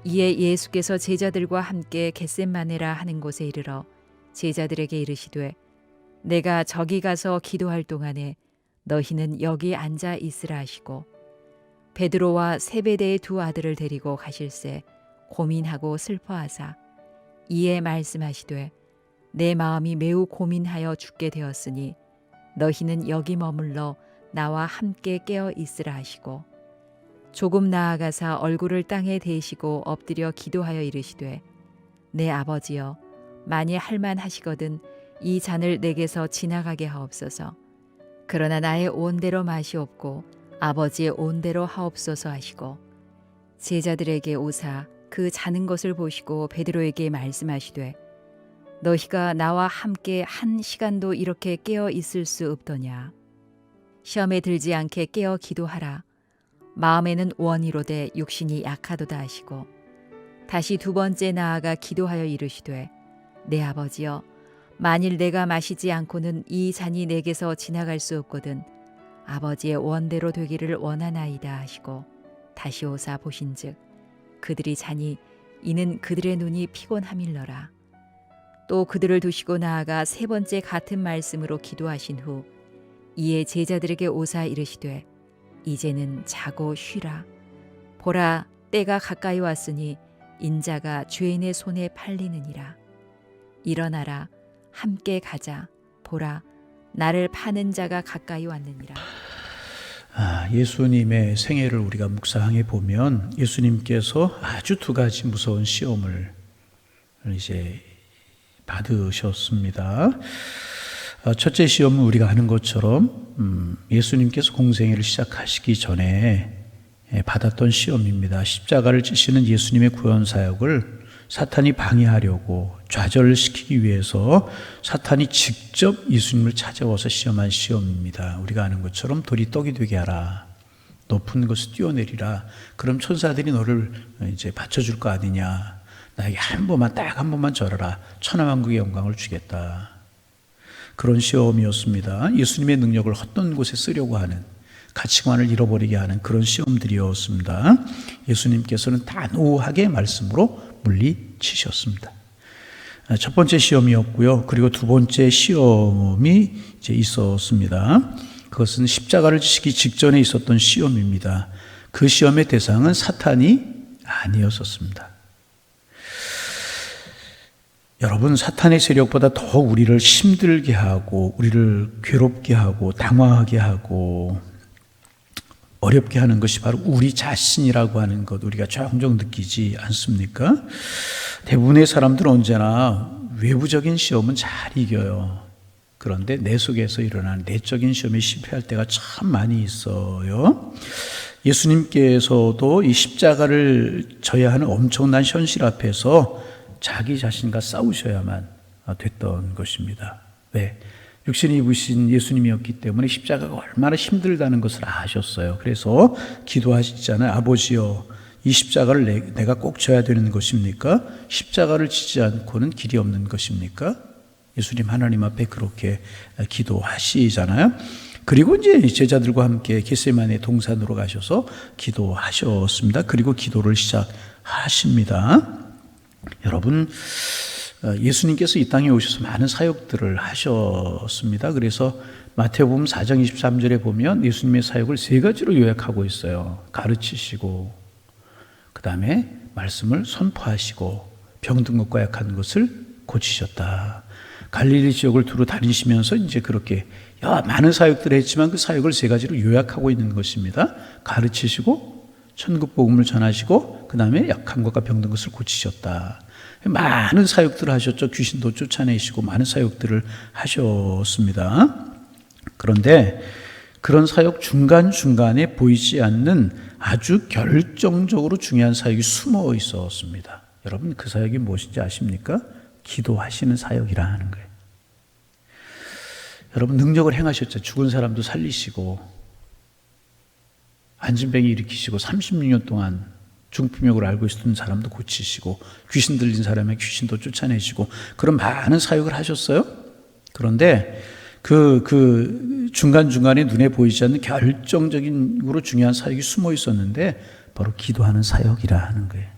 이에 예수께서 제자들과 함께 겟셋마네라 하는 곳에 이르러 제자들에게 이르시되 내가 저기 가서 기도할 동안에 너희는 여기 앉아 있으라 하시고 베드로와 세베대의 두 아들을 데리고 가실새 고민하고 슬퍼하사 이에 말씀하시되 내 마음이 매우 고민하여 죽게 되었으니 너희는 여기 머물러 나와 함께 깨어 있으라 하시고 조금 나아가사 얼굴을 땅에 대시고 엎드려 기도하여 이르시되 내 아버지여 만일 할만하시거든 이 잔을 내게서 지나가게 하옵소서. 그러나 나의 온대로 마시옵고 아버지의 온대로 하옵소서 하시고 제자들에게 오사 그 자는 것을 보시고 베드로에게 말씀하시되 너희가 나와 함께 한 시간도 이렇게 깨어 있을 수 없더냐. 시험에 들지 않게 깨어 기도하라. 마음에는 원이로되 육신이 약하도다 하시고 다시 두 번째 나아가 기도하여 이르시되 내 아버지여 만일 내가 마시지 않고는 이 잔이 내게서 지나갈 수 없거든 아버지의 원대로 되기를 원하나이다 하시고 다시 오사 보신즉 그들이 자니 이는 그들의 눈이 피곤함일러라. 또 그들을 두시고 나아가 세 번째 같은 말씀으로 기도하신 후 이에 제자들에게 오사 이르시되 이제는 자고 쉬라. 보라 때가 가까이 왔으니 인자가 죄인의 손에 팔리느니라. 일어나라 함께 가자. 보라 나를 파는 자가 가까이 왔느니라. 예수님의 생애를 우리가 묵상해 보면 예수님께서 아주 두 가지 무서운 시험을 이제 받으셨습니다. 첫째 시험은 우리가 아는 것처럼 예수님께서 공생애를 시작하시기 전에 받았던 시험입니다. 십자가를 지시는 예수님의 구원 사역을 사탄이 방해하려고 좌절시키기 위해서 사탄이 직접 예수님을 찾아와서 시험한 시험입니다. 우리가 아는 것처럼 돌이 떡이 되게 하라. 높은 곳을 뛰어내리라. 그럼 천사들이 너를 이제 받쳐줄 거 아니냐. 나에게 딱 한 번만 절하라. 천하만국의 영광을 주겠다. 그런 시험이었습니다. 예수님의 능력을 헛된 곳에 쓰려고 하는, 가치관을 잃어버리게 하는 그런 시험들이었습니다. 예수님께서는 단호하게 말씀으로 물리치셨습니다. 첫 번째 시험이었고요. 그리고 두 번째 시험이 이제 있었습니다. 그것은 십자가를 지시기 직전에 있었던 시험입니다. 그 시험의 대상은 사탄이 아니었었습니다. 여러분, 사탄의 세력보다 더 우리를 힘들게 하고 우리를 괴롭게 하고 당황하게 하고 어렵게 하는 것이 바로 우리 자신이라고 하는 것, 우리가 종종 느끼지 않습니까? 대부분의 사람들은 언제나 외부적인 시험은 잘 이겨요. 그런데 내 속에서 일어나는 내적인 시험에 실패할 때가 참 많이 있어요. 예수님께서도 이 십자가를 져야 하는 엄청난 현실 앞에서 자기 자신과 싸우셔야만 됐던 것입니다. 왜? 육신을 입으신 예수님이었기 때문에 십자가가 얼마나 힘들다는 것을 아셨어요. 그래서 기도하시잖아요. 아버지여, 이 십자가를 내가 꼭 져야 되는 것입니까? 십자가를 지지 않고는 길이 없는 것입니까? 예수님 하나님 앞에 그렇게 기도하시잖아요. 그리고 이제 제자들과 함께 겟세마네 동산으로 가셔서 기도하셨습니다. 그리고 기도를 시작하십니다. 여러분, 예수님께서 이 땅에 오셔서 많은 사역들을 하셨습니다. 그래서 마태복음 4장 23절에 보면 예수님의 사역을 세 가지로 요약하고 있어요. 가르치시고, 그 다음에 말씀을 선포하시고, 병든 것과 약한 것을 고치셨다. 갈릴리 지역을 두루 다니시면서 이제 그렇게 많은 사역들을 했지만 그 사역을 세 가지로 요약하고 있는 것입니다. 가르치시고, 천국 복음을 전하시고, 그 다음에 약한 것과 병든 것을 고치셨다. 많은 사역들을 하셨죠. 귀신도 쫓아내시고 많은 사역들을 하셨습니다. 그런데 그런 사역 중간중간에 보이지 않는 아주 결정적으로 중요한 사역이 숨어 있었습니다. 여러분, 그 사역이 무엇인지 아십니까? 기도하시는 사역이라 는 거예요. 여러분, 능력을 행하셨죠. 죽은 사람도 살리시고 안진병이 일으키시고 36년 동안 중풍역을 앓고 있었던 사람도 고치시고 귀신 들린 사람의 귀신도 쫓아내시고 그런 많은 사역을 하셨어요. 그런데 그 중간중간에 눈에 보이지 않는 결정적으로 중요한 사역이 숨어 있었는데 바로 기도하는 사역이라 하는 거예요.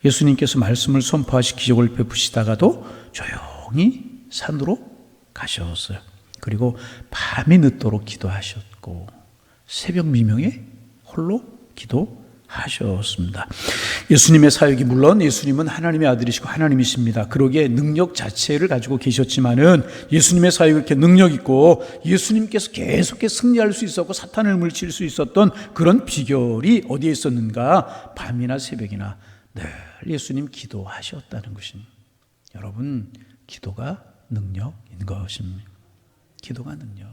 예수님께서 말씀을 선포하시 기적을 베푸시다가도 조용히 산으로 가셨어요. 그리고 밤이 늦도록 기도하셨고 새벽 미명에 홀로 기도하셨습니다. 예수님의 사역이 물론 예수님은 하나님의 아들이시고 하나님이십니다. 그러기에 능력 자체를 가지고 계셨지만은 예수님의 사역이 이렇게 능력 있고 예수님께서 계속해서 승리할 수 있었고 사탄을 물칠 수 있었던 그런 비결이 어디에 있었는가? 밤이나 새벽이나 늘 예수님 기도하셨다는 것입니다. 여러분, 기도가 능력인 것입니다. 기도가 능력.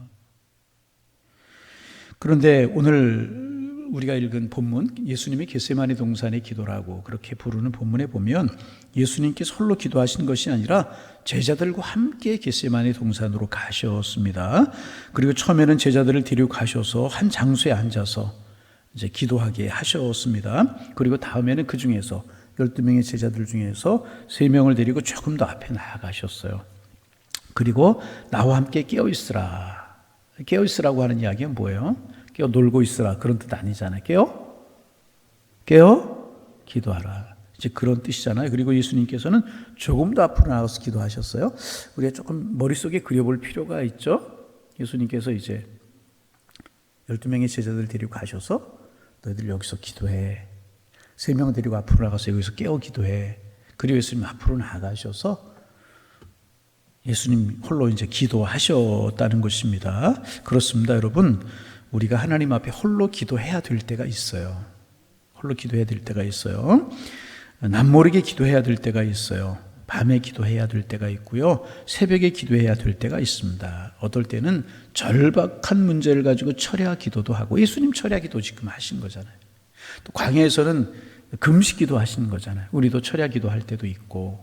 그런데 오늘 우리가 읽은 본문, 예수님이 겟세마네 동산의 기도라고 그렇게 부르는 본문에 보면 예수님께서 홀로 기도하신 것이 아니라 제자들과 함께 겟세마네 동산으로 가셨습니다. 그리고 처음에는 제자들을 데리고 가셔서 한 장소에 앉아서 이제 기도하게 하셨습니다. 그리고 다음에는 그 중에서 12명의 제자들 중에서 3명을 데리고 조금 더 앞에 나아가셨어요. 그리고 나와 함께 깨어있으라. 깨어있으라고 하는 이야기는 뭐예요? 깨어 놀고 있으라 그런 뜻 아니잖아요. 깨어 기도하라. 이제 그런 뜻이잖아요. 그리고 예수님께서는 조금 더 앞으로 나가서 기도하셨어요. 우리가 조금 머릿속에 그려볼 필요가 있죠. 예수님께서 이제 12명의 제자들 데리고 가셔서 너희들 여기서 기도해. 3명 데리고 앞으로 나가서 여기서 깨어 기도해. 그리고 예수님 앞으로 나가셔서 예수님 홀로 이제 기도하셨다는 것입니다. 그렇습니다, 여러분. 우리가 하나님 앞에 홀로 기도해야 될 때가 있어요. 홀로 기도해야 될 때가 있어요. 남모르게 기도해야 될 때가 있어요. 밤에 기도해야 될 때가 있고요. 새벽에 기도해야 될 때가 있습니다. 어떨 때는 절박한 문제를 가지고 철야 기도도 하고, 예수님 철야 기도 지금 하신 거잖아요. 또 광야에서는 금식 기도 하시는 거잖아요. 우리도 철야 기도할 때도 있고,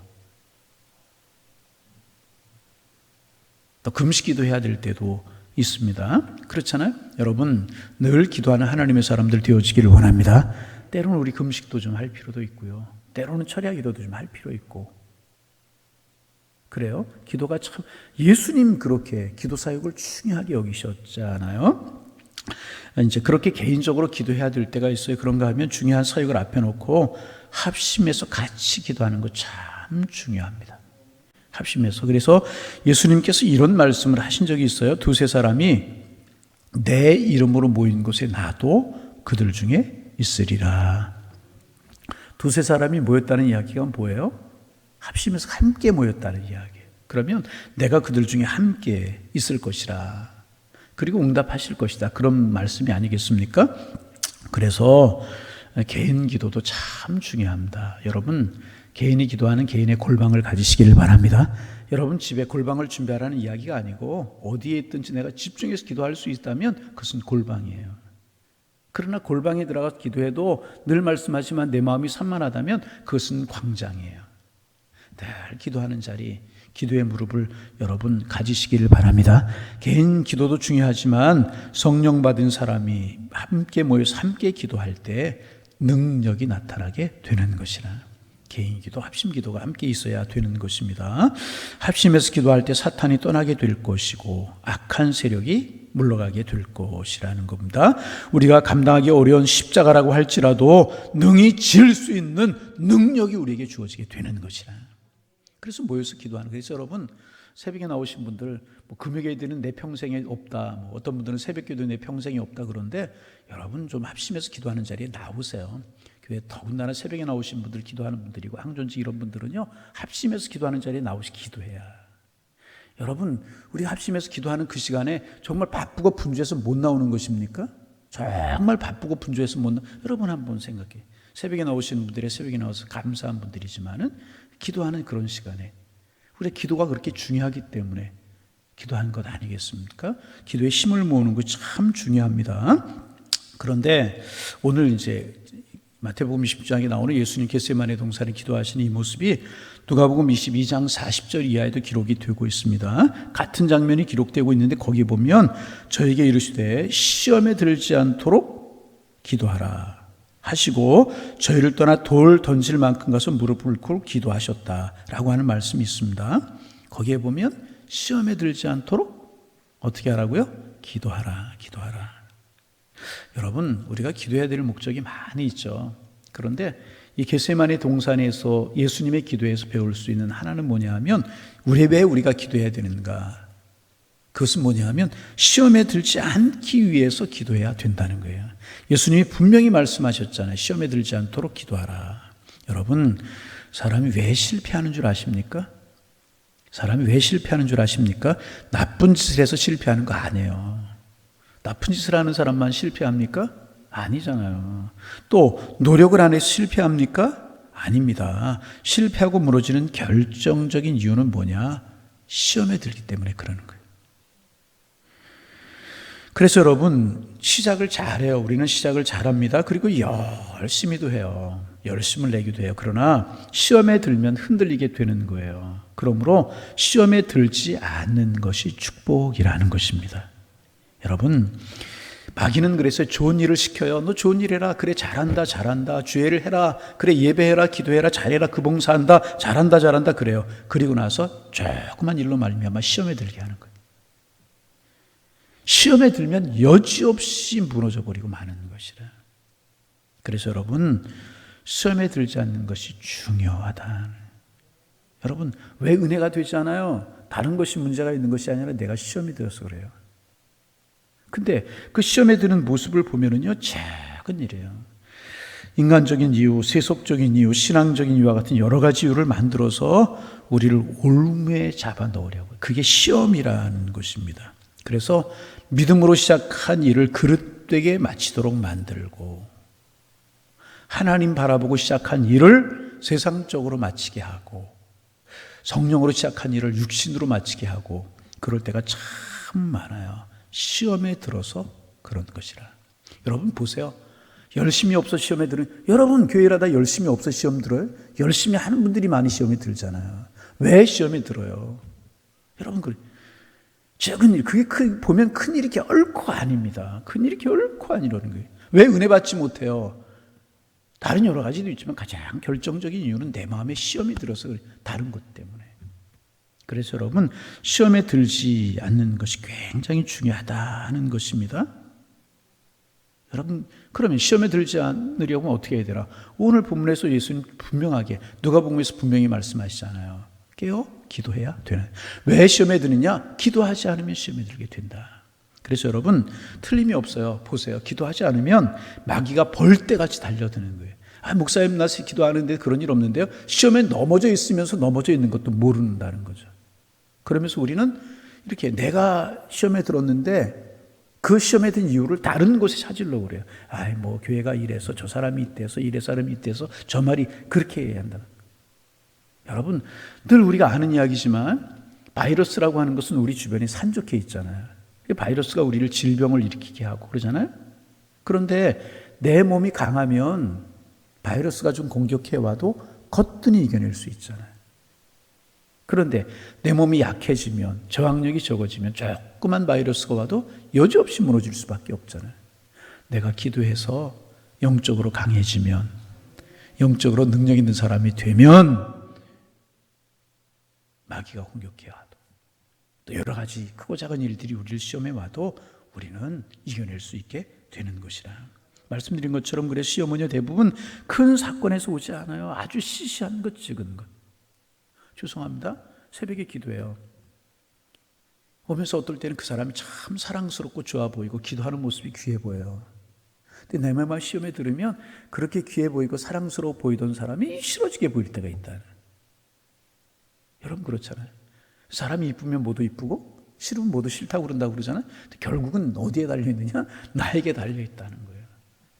또 금식 기도해야 될 때도 있습니다. 그렇잖아요? 여러분, 늘 기도하는 하나님의 사람들 되어지기를 원합니다. 때로는 우리 금식도 좀 할 필요도 있고요. 때로는 철야 기도도 좀 할 필요 있고. 그래요? 기도가 참, 예수님 그렇게 기도 사역을 중요하게 여기셨잖아요. 이제 그렇게 개인적으로 기도해야 될 때가 있어요. 그런가 하면 중요한 사역을 앞에 놓고 합심해서 같이 기도하는 거 참 중요합니다. 합심해서. 그래서 예수님께서 이런 말씀을 하신 적이 있어요. 2-3 사람이 내 이름으로 모인 곳에 나도 그들 중에 있으리라. 2-3 사람이 모였다는 이야기가 뭐예요? 합심해서 함께 모였다는 이야기예요. 그러면 내가 그들 중에 함께 있을 것이라. 그리고 응답하실 것이다. 그런 말씀이 아니겠습니까? 그래서 개인 기도도 참 중요합니다. 여러분, 개인이 기도하는 개인의 골방을 가지시기를 바랍니다. 여러분, 집에 골방을 준비하라는 이야기가 아니고 어디에 있든지 내가 집중해서 기도할 수 있다면 그것은 골방이에요. 그러나 골방에 들어가서 기도해도 늘 말씀하지만 내 마음이 산만하다면 그것은 광장이에요. 늘 기도하는 자리, 기도의 무릎을 여러분 가지시기를 바랍니다. 개인 기도도 중요하지만 성령 받은 사람이 함께 모여서 함께 기도할 때 능력이 나타나게 되는 것이라. 개인 기도, 합심 기도가 함께 있어야 되는 것입니다. 합심해서 기도할 때 사탄이 떠나게 될 것이고 악한 세력이 물러가게 될 것이라는 겁니다. 우리가 감당하기 어려운 십자가라고 할지라도 능히 질 수 있는 능력이 우리에게 주어지게 되는 것이라. 그래서 모여서 기도하는 거예요. 그래서 여러분, 새벽에 나오신 분들, 금요 기도는 내 평생에 없다, 어떤 분들은 새벽 기도는 내 평생에 없다 그런데 여러분 좀 합심해서 기도하는 자리에 나오세요. 교회 더군다나 새벽에 나오신 분들, 기도하는 분들이고 항존지 이런 분들은요, 합심해서 기도하는 자리에 나오시 기도해야. 여러분, 우리 합심해서 기도하는 그 시간에 정말 바쁘고 분주해서 못 나오는 것입니까? 정말 바쁘고 분주해서 못 여러분 한번 생각해. 새벽에 나오시는 분들의 새벽에 나와서 감사한 분들이지만은 기도하는 그런 시간에 우리 기도가 그렇게 중요하기 때문에 기도하는 것 아니겠습니까? 기도에 힘을 모으는 거 참 중요합니다. 그런데 오늘 이제 마태복음 20장에 나오는 예수님 겟세마네 동산에 기도하시는 이 모습이 누가복음 22장 40절 이하에도 기록이 되고 있습니다. 같은 장면이 기록되고 있는데 거기 보면 저에게 이르시되 시험에 들지 않도록 기도하라 하시고 저희를 떠나 돌 던질 만큼 가서 무릎을 꿇고 기도하셨다라고 하는 말씀이 있습니다. 거기에 보면 시험에 들지 않도록 어떻게 하라고요? 기도하라, 기도하라. 여러분, 우리가 기도해야 될 목적이 많이 있죠. 그런데 이 겟세마네 동산에서 예수님의 기도에서 배울 수 있는 하나는 뭐냐 하면 왜 우리가 기도해야 되는가? 그것은 뭐냐 하면 시험에 들지 않기 위해서 기도해야 된다는 거예요. 예수님이 분명히 말씀하셨잖아요. 시험에 들지 않도록 기도하라. 여러분, 사람이 왜 실패하는 줄 아십니까? 사람이 왜 실패하는 줄 아십니까? 나쁜 짓을 해서 실패하는 거 아니에요. 나쁜 짓을 하는 사람만 실패합니까? 아니잖아요. 또 노력을 안 해서 실패합니까? 아닙니다. 실패하고 무너지는 결정적인 이유는 뭐냐? 시험에 들기 때문에 그러는 거예요. 그래서 여러분, 시작을 잘해요. 우리는 시작을 잘합니다. 그리고 열심히도 해요. 열심을 내기도 해요. 그러나 시험에 들면 흔들리게 되는 거예요. 그러므로 시험에 들지 않는 것이 축복이라는 것입니다. 여러분, 마귀는 그래서 좋은 일을 시켜요. 너 좋은 일 해라. 그래, 잘한다, 잘한다. 주애를 해라. 그래, 예배해라, 기도해라, 잘해라, 그 봉사한다, 잘한다, 잘한다. 그래요. 그리고 나서 조그만 일로 말미암아 시험에 들게 하는 거예요. 시험에 들면 여지없이 무너져 버리고 마는 것이라. 그래서 여러분, 시험에 들지 않는 것이 중요하다. 여러분, 왜 은혜가 되지 않아요? 다른 것이 문제가 있는 것이 아니라 내가 시험에 들어서 그래요. 근데 그 시험에 드는 모습을 보면은요, 작은 일이에요. 인간적인 이유, 세속적인 이유, 신앙적인 이유와 같은 여러 가지 이유를 만들어서 우리를 올무에 잡아 넣으려고. 그게 시험이라는 것입니다. 그래서 믿음으로 시작한 일을 그릇되게 마치도록 만들고, 하나님 바라보고 시작한 일을 세상적으로 마치게 하고, 성령으로 시작한 일을 육신으로 마치게 하고, 그럴 때가 참 많아요. 시험에 들어서 그런 것이라. 여러분 보세요. 열심히 없어 시험에 들은, 여러분 교회라다 열심히 없어 시험 들어요? 열심히 하는 분들이 많이 시험에 들잖아요. 왜 시험에 들어요? 여러분, 작은 일, 그게 보면 큰 일이 결코 아닙니다. 큰 일이 결코 아니라는 거예요. 왜 은혜 받지 못해요? 다른 여러 가지도 있지만 가장 결정적인 이유는 내 마음에 시험이 들어서 그래요. 다른 것 때문에. 그래서 여러분, 시험에 들지 않는 것이 굉장히 중요하다는 것입니다. 여러분, 그러면 시험에 들지 않으려면 어떻게 해야 되나? 오늘 본문에서 예수님 분명하게, 누가복음에서 분명히 말씀하시잖아요. 깨어 기도해야 되는. 왜 시험에 드느냐? 기도하지 않으면 시험에 들게 된다. 그래서 여러분, 틀림이 없어요. 보세요. 기도하지 않으면 마귀가 벌떼같이 달려드는 거예요. 목사님, 나 기도하는데 그런 일 없는데요. 시험에 넘어져 있으면서 넘어져 있는 것도 모른다는 거죠. 그러면서 우리는 이렇게 내가 시험에 들었는데 그 시험에 든 이유를 다른 곳에 찾으려고 그래요. 교회가 이래서, 저 사람이 이때서, 이래 사람이 이때서, 저 말이 그렇게 해야 한다. 여러분, 늘 우리가 아는 이야기지만 바이러스라고 하는 것은 우리 주변에 산적해 있잖아요. 바이러스가 우리를 질병을 일으키게 하고 그러잖아요. 그런데 내 몸이 강하면 바이러스가 좀 공격해 와도 거뜬히 이겨낼 수 있잖아요. 그런데 내 몸이 약해지면, 저항력이 적어지면 조그만 바이러스가 와도 여지없이 무너질 수밖에 없잖아요. 내가 기도해서 영적으로 강해지면, 영적으로 능력 있는 사람이 되면 마귀가 공격해 와도, 또 여러 가지 크고 작은 일들이 우리를 시험에 와도 우리는 이겨낼 수 있게 되는 것이라. 말씀드린 것처럼 그래, 시험은요 대부분 큰 사건에서 오지 않아요. 아주 시시한 것, 적은 것. 죄송합니다. 새벽에 기도해요. 오면서 어떨 때는 그 사람이 참 사랑스럽고 좋아 보이고 기도하는 모습이 귀해 보여요. 근데 내 맘 시험에 들으면 그렇게 귀해 보이고 사랑스러워 보이던 사람이 싫어지게 보일 때가 있다. 여러분 그렇잖아요. 사람이 이쁘면 모두 이쁘고 싫으면 모두 싫다고 그런다고 그러잖아요. 근데 결국은 어디에 달려있느냐? 나에게 달려있다는 거예요.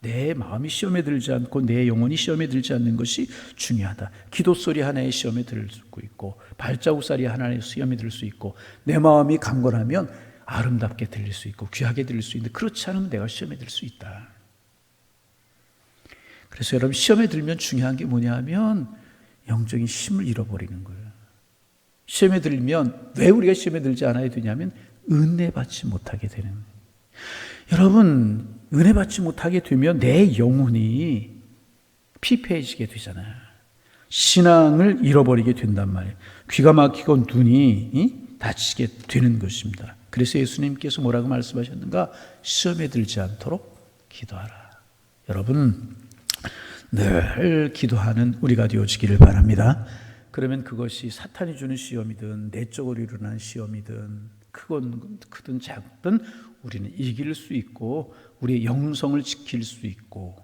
내 마음이 시험에 들지 않고 내 영혼이 시험에 들지 않는 것이 중요하다. 기도 소리 하나에 시험에 들 수 있고, 발자국살이 하나에 시험에 들 수 있고, 내 마음이 강건하면 아름답게 들릴 수 있고 귀하게 들릴 수 있는데, 그렇지 않으면 내가 시험에 들 수 있다. 그래서 여러분, 시험에 들면 중요한 게 뭐냐 하면 영적인 힘을 잃어버리는 거예요. 시험에 들면 왜 우리가 시험에 들지 않아야 되냐면 은혜 받지 못하게 되는 거예요. 여러분, 은혜 받지 못하게 되면 내 영혼이 피폐해지게 되잖아요. 신앙을 잃어버리게 된단 말이에요. 귀가 막히고 눈이 다치게 되는 것입니다. 그래서 예수님께서 뭐라고 말씀하셨는가? 시험에 들지 않도록 기도하라. 여러분, 늘 기도하는 우리가 되어지기를 바랍니다. 그러면 그것이 사탄이 주는 시험이든 내적으로 일어난 시험이든 크든 작든 우리는 이길 수 있고 우리의 영성을 지킬 수 있고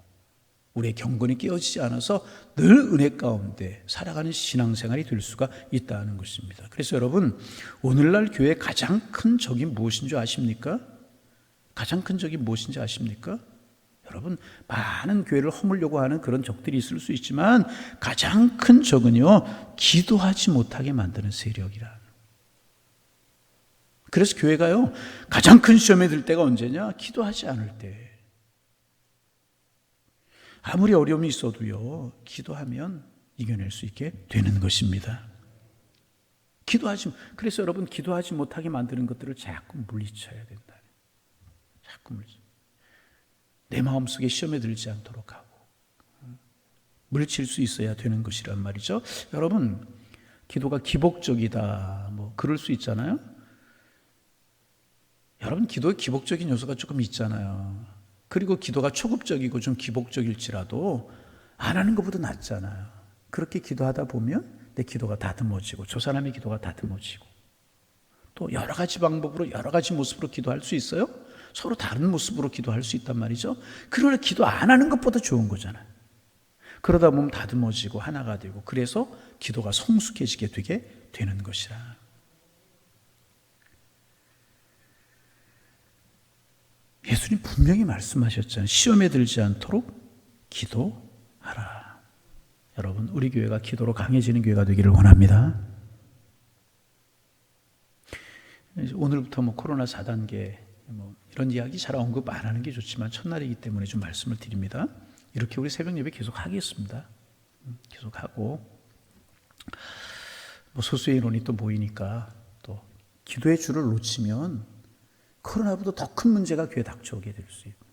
우리의 경건이 깨어지지 않아서 늘 은혜 가운데 살아가는 신앙생활이 될 수가 있다는 것입니다. 그래서 여러분, 오늘날 교회의 가장 큰 적이 무엇인 줄 아십니까? 가장 큰 적이 무엇인지 아십니까? 여러분, 많은 교회를 허물려고 하는 그런 적들이 있을 수 있지만 가장 큰 적은요, 기도하지 못하게 만드는 세력이라. 그래서 교회가요, 가장 큰 시험에 들 때가 언제냐? 기도하지 않을 때. 아무리 어려움이 있어도요, 기도하면 이겨낼 수 있게 되는 것입니다. 그래서 여러분, 기도하지 못하게 만드는 것들을 자꾸 물리쳐야 된다. 자꾸 내 마음속에 시험에 들지 않도록 하고 물리칠 수 있어야 되는 것이란 말이죠. 여러분, 기도가 기복적이다, 그럴 수 있잖아요. 여러분, 기도에 기복적인 요소가 조금 있잖아요. 그리고 기도가 초급적이고 좀 기복적일지라도 안 하는 것보다 낫잖아요. 그렇게 기도하다 보면 내 기도가 다듬어지고 저 사람의 기도가 다듬어지고 또 여러 가지 방법으로 여러 가지 모습으로 기도할 수 있어요. 서로 다른 모습으로 기도할 수 있단 말이죠. 그러나 기도 안 하는 것보다 좋은 거잖아요. 그러다 보면 다듬어지고 하나가 되고 그래서 기도가 성숙해지게 되게 되는 것이라. 예수님 분명히 말씀하셨잖아요. 시험에 들지 않도록 기도하라. 여러분, 우리 교회가 기도로 강해지는 교회가 되기를 원합니다. 오늘부터 코로나 4단계 이런 이야기 잘 언급 안 하는 게 좋지만 첫날이기 때문에 좀 말씀을 드립니다. 이렇게 우리 새벽 예배 계속 하겠습니다. 계속 하고 소수의 인원이 또 모이니까 또 기도의 줄을 놓치면 코로나보다 더 큰 문제가 교회에 닥쳐오게 될 수 있고,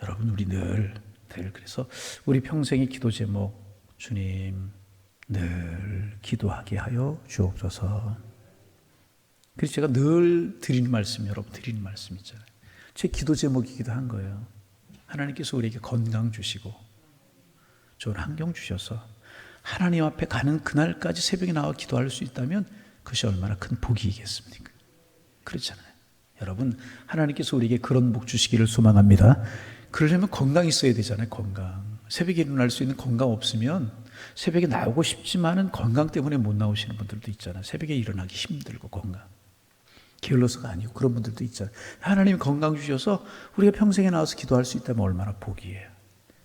여러분, 우리 늘 그래서 우리 평생의 기도 제목, 주님 늘 기도하게 하여 주옵소서. 그래서 제가 늘 드리는 말씀, 여러분 드리는 말씀 있잖아요. 제 기도 제목이기도 한 거예요. 하나님께서 우리에게 건강 주시고 좋은 환경 주셔서 하나님 앞에 가는 그날까지 새벽에 나와 기도할 수 있다면 그것이 얼마나 큰 복이겠습니까? 그렇잖아요. 여러분, 하나님께서 우리에게 그런 복 주시기를 소망합니다. 그러려면 건강이 있어야 되잖아요. 건강. 새벽에 일어날 수 있는 건강 없으면 새벽에 나오고 싶지만은 건강 때문에 못 나오시는 분들도 있잖아요. 새벽에 일어나기 힘들고 건강. 게을러서가 아니고 그런 분들도 있잖아요. 하나님이 건강 주셔서 우리가 평생에 나와서 기도할 수 있다면 얼마나 복이에요.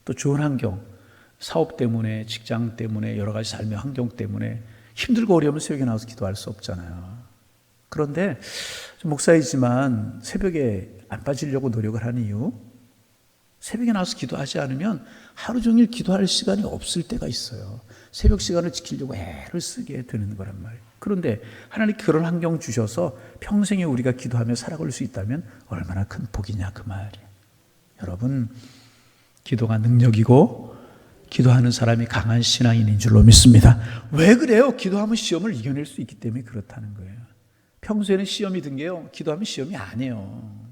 또 좋은 환경, 사업 때문에, 직장 때문에, 여러 가지 삶의 환경 때문에 힘들고 어려우면 새벽에 나와서 기도할 수 없잖아요. 그런데 목사이지만 새벽에 안 빠지려고 노력을 하는 이유, 새벽에 나와서 기도하지 않으면 하루 종일 기도할 시간이 없을 때가 있어요. 새벽 시간을 지키려고 애를 쓰게 되는 거란 말이에요. 그런데 하나님 그런 환경 주셔서 평생에 우리가 기도하며 살아갈 수 있다면 얼마나 큰 복이냐 그 말이에요. 여러분, 기도가 능력이고 기도하는 사람이 강한 신앙인인 줄로 믿습니다. 왜 그래요? 기도하면 시험을 이겨낼 수 있기 때문에 그렇다는 거예요. 평소에는 시험이 든 게요, 기도하면 시험이 아니에요.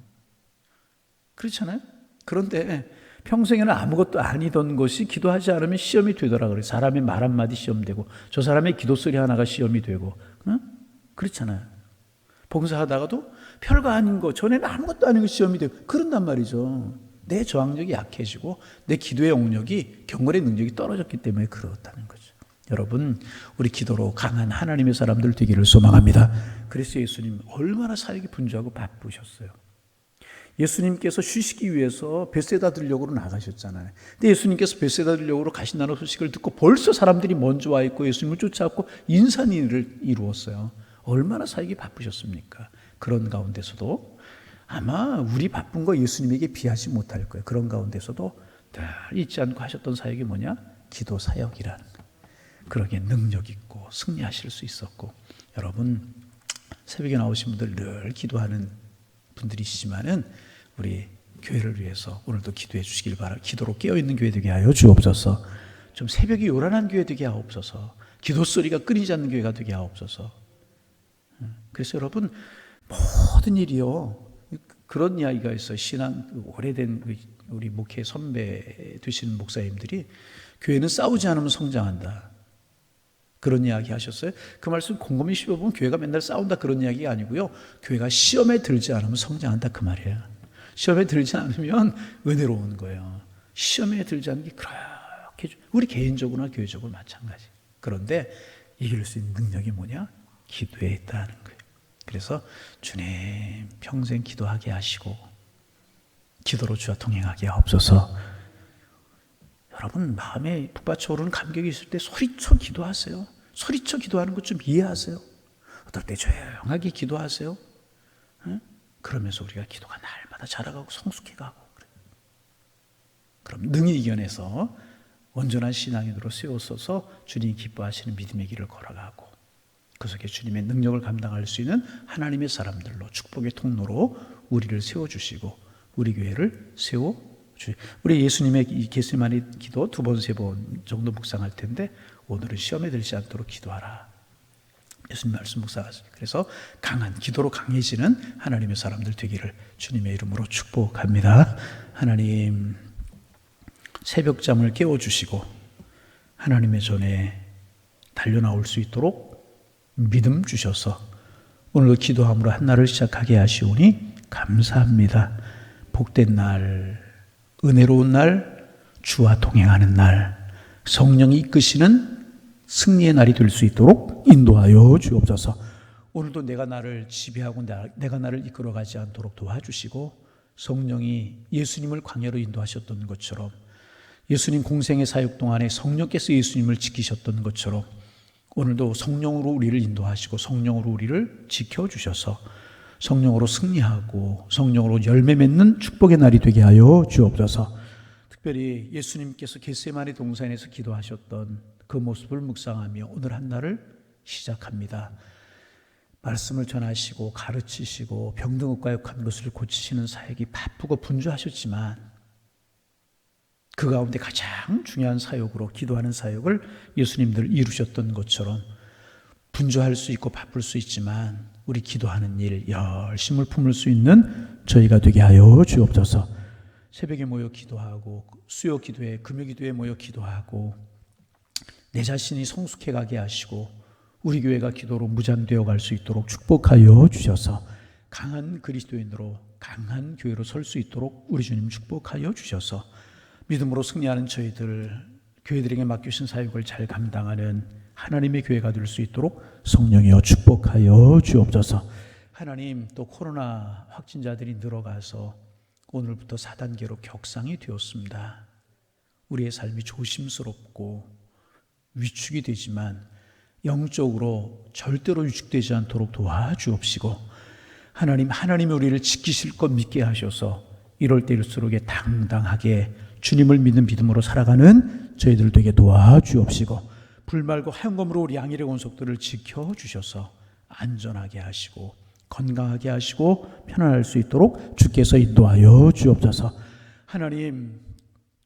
그렇잖아요? 그런데 평생에는 아무것도 아니던 것이 기도하지 않으면 시험이 되더라 그래요. 사람의 말 한마디 시험되고 저 사람의 기도 소리 하나가 시험이 되고, 응? 그렇잖아요. 봉사하다가도 별거 아닌 거, 전에는 아무것도 아닌 거 시험이 되고 그런단 말이죠. 내 저항력이 약해지고 내 기도의 영역이, 경건의 능력이 떨어졌기 때문에 그렇다는 거죠. 여러분, 우리 기도로 강한 하나님의 사람들 되기를 소망합니다. 그래서 예수님 얼마나 사역이 분주하고 바쁘셨어요. 예수님께서 쉬시기 위해서 벳세다 들녘으로 나가셨잖아요. 근데 예수님께서 벳세다 들녘으로 가신다는 소식을 듣고 벌써 사람들이 먼저 와 있고 예수님을 쫓아왔고 인산일을 이루었어요. 얼마나 사역이 바쁘셨습니까? 그런 가운데서도 아마 우리 바쁜 거 예수님에게 비하지 못할 거예요. 그런 가운데서도 늘 잊지 않고 하셨던 사역이 뭐냐? 기도 사역이라는 거예요. 그러기에 능력 있고 승리하실 수 있었고, 여러분 새벽에 나오신 분들 늘 기도하는 분들이시지만은 우리 교회를 위해서 오늘도 기도해 주시길 바라. 기도로 깨어있는 교회 되게 하여 주옵소서. 좀 새벽이 요란한 교회 되게 하옵소서. 기도 소리가 끊이지 않는 교회가 되게 하옵소서. 그래서 여러분, 모든 일이요, 그런 이야기가 있어요. 신앙 오래된 우리 목회 선배 되시는 목사님들이 교회는 싸우지 않으면 성장한다, 그런 이야기 하셨어요. 그 말씀 곰곰이 씹어보면 교회가 맨날 싸운다 그런 이야기가 아니고요, 교회가 시험에 들지 않으면 성장한다 그 말이에요. 시험에 들지 않으면 은혜로운 거예요. 시험에 들지 않는 게 그렇게, 우리 개인적으로나 교회적으로 마찬가지. 그런데 이길 수 있는 능력이 뭐냐? 기도에 있다는 거예요. 그래서 주님 평생 기도하게 하시고 기도로 주와 동행하게 하옵소서. 여러분 마음에 북받쳐오르는 감격이 있을 때 소리쳐 기도하세요. 소리쳐 기도하는 것 좀 이해하세요. 어떨 때 조용하게 기도하세요. 응? 그러면서 우리가 기도가 날마다 자라가고 성숙해가고 그래요. 그럼 능히 이겨내서 온전한 신앙인으로 세워서서 주님이 기뻐하시는 믿음의 길을 걸어가고 그 속에 주님의 능력을 감당할 수 있는 하나님의 사람들로, 축복의 통로로 우리를 세워주시고 우리 교회를 세워주시고, 우리 예수님의 이 겟세마네 기도 2번, 3번 정도 묵상할 텐데 오늘은 시험에 들지 않도록 기도하라. 예수님 말씀 묵상하세요. 그래서 강한 기도로 강해지는 하나님의 사람들 되기를 주님의 이름으로 축복합니다. 하나님 새벽잠을 깨워주시고 하나님의 전에 달려나올 수 있도록 믿음 주셔서 오늘도 기도함으로 한 날을 시작하게 하시오니 감사합니다. 복된 날, 은혜로운 날, 주와 동행하는 날, 성령이 이끄시는 승리의 날이 될 수 있도록 인도하여 주옵소서. 오늘도 내가 나를 지배하고 내가 나를 이끌어가지 않도록 도와주시고 성령이 예수님을 광야로 인도하셨던 것처럼 예수님 공생의 사역 동안에 성령께서 예수님을 지키셨던 것처럼 오늘도 성령으로 우리를 인도하시고 성령으로 우리를 지켜주셔서 성령으로 승리하고 성령으로 열매 맺는 축복의 날이 되게 하여 주옵소서. 특별히 예수님께서 겟세마네 동산에서 기도하셨던 그 모습을 묵상하며 오늘 한 날을 시작합니다. 말씀을 전하시고 가르치시고 병든 것과 약한 것을 고치시는 사역이 바쁘고 분주하셨지만 그 가운데 가장 중요한 사역으로 기도하는 사역을 예수님들 이루셨던 것처럼 분주할 수 있고 바쁠 수 있지만 우리 기도하는 일 열심을 품을 수 있는 저희가 되게 하여 주옵소서. 새벽에 모여 기도하고 수요 기도회, 금요 기도회 모여 기도하고 내 자신이 성숙해 가게 하시고 우리 교회가 기도로 무장되어 갈 수 있도록 축복하여 주셔서 강한 그리스도인으로 강한 교회로 설 수 있도록 우리 주님 축복하여 주셔서 믿음으로 승리하는 저희들, 교회들에게 맡기신 사역을 잘 감당하는 하나님의 교회가 될 수 있도록 성령이여 축복하여 주옵소서. 하나님, 또 코로나 확진자들이 늘어가서 오늘부터 4단계로 격상이 되었습니다. 우리의 삶이 조심스럽고 위축이 되지만 영적으로 절대로 위축되지 않도록 도와주옵시고 하나님이 우리를 지키실 것 믿게 하셔서 이럴 때일수록 당당하게 주님을 믿는 믿음으로 살아가는 저희들 되게 도와주옵시고 불말고 하얀검으로 우리 양일의 원속들을 지켜주셔서 안전하게 하시고 건강하게 하시고 편안할 수 있도록 주께서 인도하여 주옵소서. 하나님,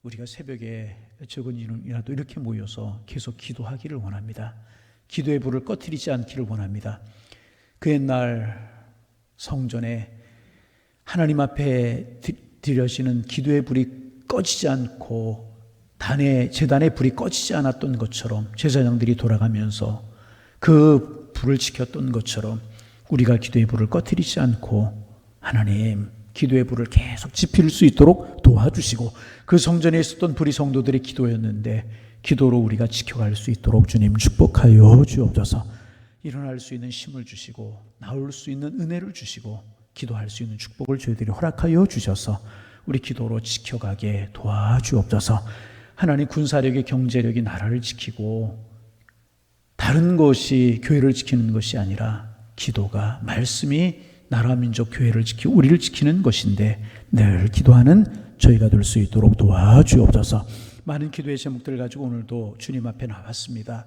우리가 새벽에 적은 인원이라도 이렇게 모여서 계속 기도하기를 원합니다. 기도의 불을 꺼트리지 않기를 원합니다. 그 옛날 성전에 하나님 앞에 드려지는 기도의 불이 꺼지지 않고 제단의 불이 꺼지지 않았던 것처럼 제사장들이 돌아가면서 그 불을 지켰던 것처럼 우리가 기도의 불을 꺼트리지 않고 하나님 기도의 불을 계속 지필 수 있도록 도와주시고 그 성전에 있었던 불이 성도들의 기도였는데 기도로 우리가 지켜갈 수 있도록 주님 축복하여 주옵소서. 일어날 수 있는 힘을 주시고 나올 수 있는 은혜를 주시고 기도할 수 있는 축복을 저희들이 허락하여 주셔서 우리 기도로 지켜가게 도와주옵소서. 하나님, 군사력이 경제력이 나라를 지키고 다른 것이 교회를 지키는 것이 아니라 기도가, 말씀이 나라 민족 교회를 지키고 우리를 지키는 것인데 늘 기도하는 저희가 될 수 있도록 도와주옵소서. 많은 기도의 제목들을 가지고 오늘도 주님 앞에 나왔습니다.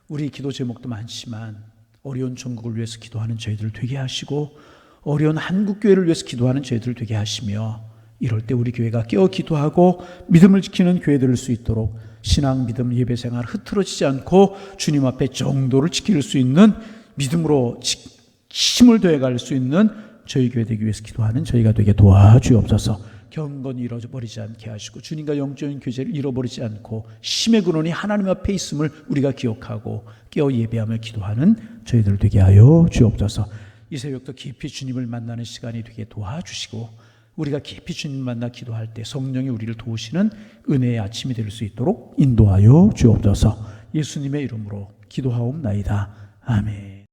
우리 기도 제목도 많지만 어려운 전국을 위해서 기도하는 저희들 되게 하시고 어려운 한국교회를 위해서 기도하는 저희들 되게 하시며 이럴 때 우리 교회가 깨어 기도하고 믿음을 지키는 교회 될 수 있도록 신앙, 믿음, 예배생활 흐트러지지 않고 주님 앞에 정도를 지킬 수 있는 믿음으로 힘을 더해갈 수 있는 저희 교회 되기 위해서 기도하는 저희가 되게 도와주옵소서. 경건이 잃어버리지 않게 하시고 주님과 영적인 교제를 잃어버리지 않고 힘의 근원이 하나님 앞에 있음을 우리가 기억하고 깨어 예배하며 기도하는 저희들 되게 하여 주옵소서. 이 새벽도 깊이 주님을 만나는 시간이 되게 도와주시고 우리가 깊이 주님 만나 기도할 때 성령이 우리를 도우시는 은혜의 아침이 될 수 있도록 인도하여 주옵소서. 예수님의 이름으로 기도하옵나이다. 아멘.